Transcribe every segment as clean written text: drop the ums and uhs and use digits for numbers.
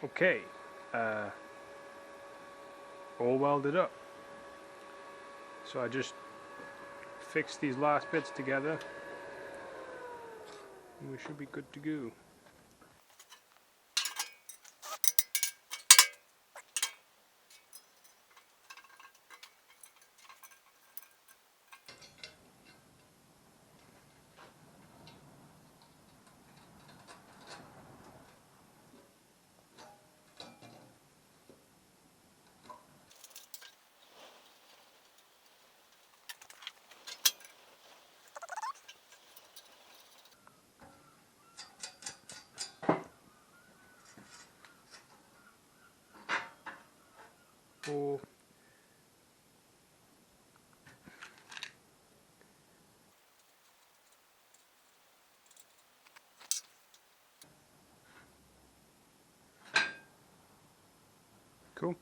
Okay, all welded up. So I just fixed these last bits together and we should be good to go. Oh. Cool.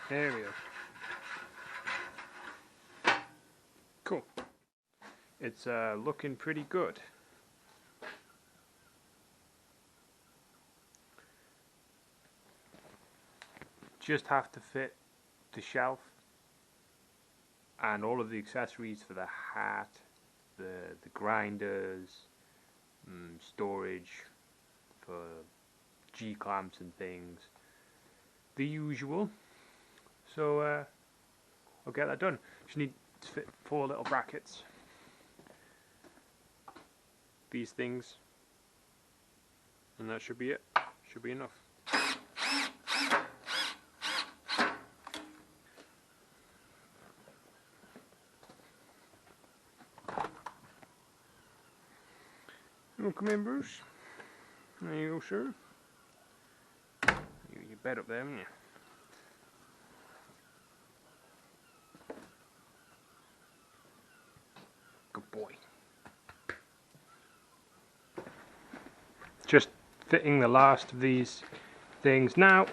There we go. Cool. It's looking pretty good. Just have to fit the shelf and all of the accessories for the hat, the grinders, storage for G-clamps and things, the usual. So I'll get that done. Just need to fit 4 little brackets. These things, and that should be it. Should be enough. Oh, come in, Bruce. There you go, sir. You bed up there, haven't you? Good boy. Just fitting the last of these things now.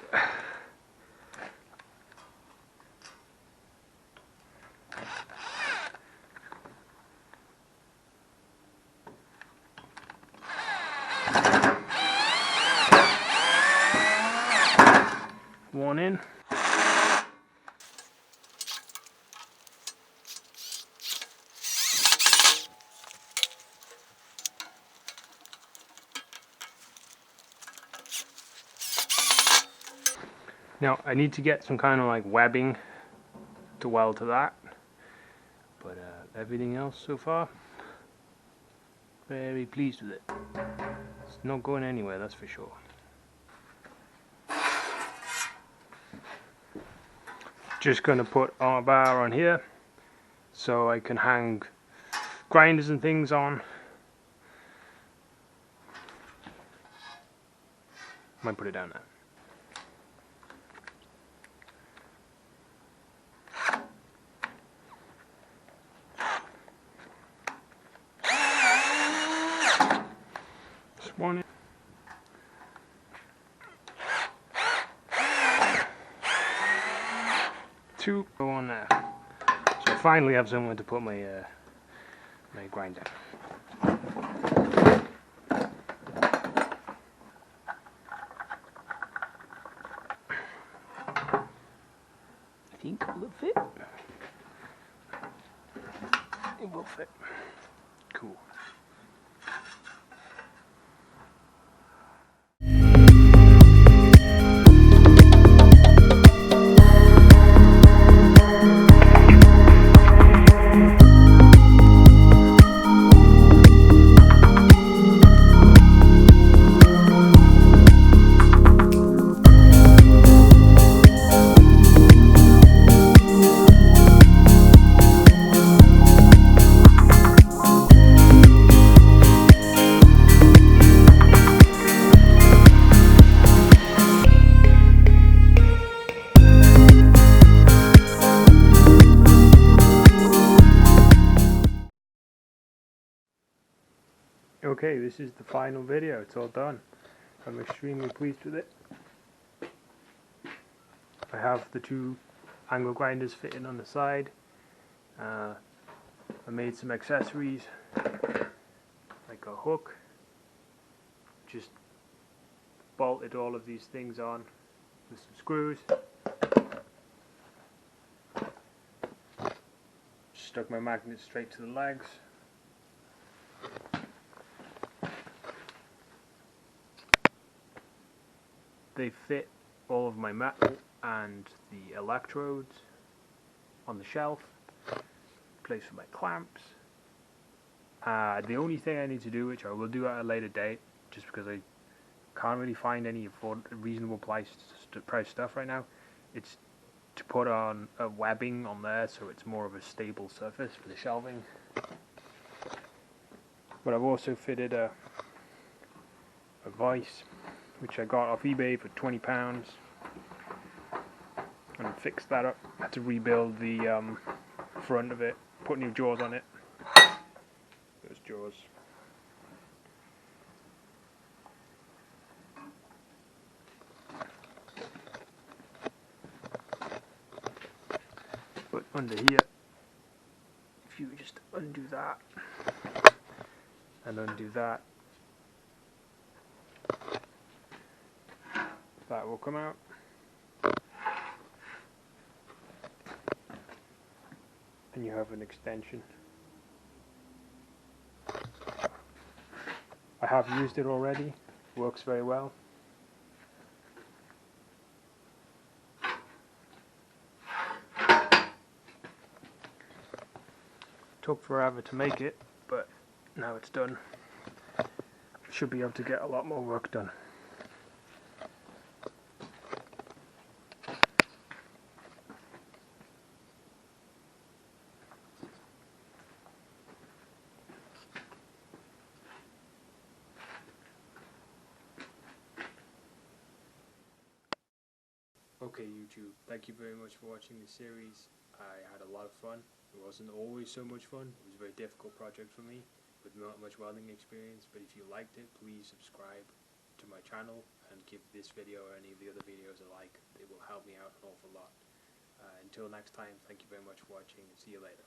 One in. Now I need to get some kind of like webbing to weld to that, but everything else so far, very pleased with it. It's not going anywhere, that's for sure. Just going to put a bar on here so I can hang grinders and things on. Might put it down there. Just one in. Two go on there. So I finally have somewhere to put my my grinder. I think it will fit. It will fit. Cool. Okay, this is the final video. It's all done. I'm extremely pleased with it. I have the two angle grinders fitting on the side. I made some accessories like a hook. Just bolted all of these things on with some screws. Stuck my magnet straight to the legs. They fit all of my metal and the electrodes on the shelf. Place for my clamps. The only thing I need to do, which I will do at a later date, just because I can't really find any reasonable price stuff right now, it's to put on a webbing on there so it's more of a stable surface for the shelving. But I've also fitted a vise, which I got off eBay for £20, and fixed that up. I had to rebuild the front of it, put new jaws on it. Those jaws. But under here, if you just undo that and undo that, that will come out. And you have an extension. I have used it already, works very well. Took forever to make it, but now it's done. Should be able to get a lot more work done. Okay, YouTube, thank you very much for watching this series. I had a lot of fun. It wasn't always so much fun. It was a very difficult project for me with not much welding experience, but if you liked it, please subscribe to my channel and give this video or any of the other videos a like. It will help me out an awful lot. Until next time, thank you very much for watching, and see you later.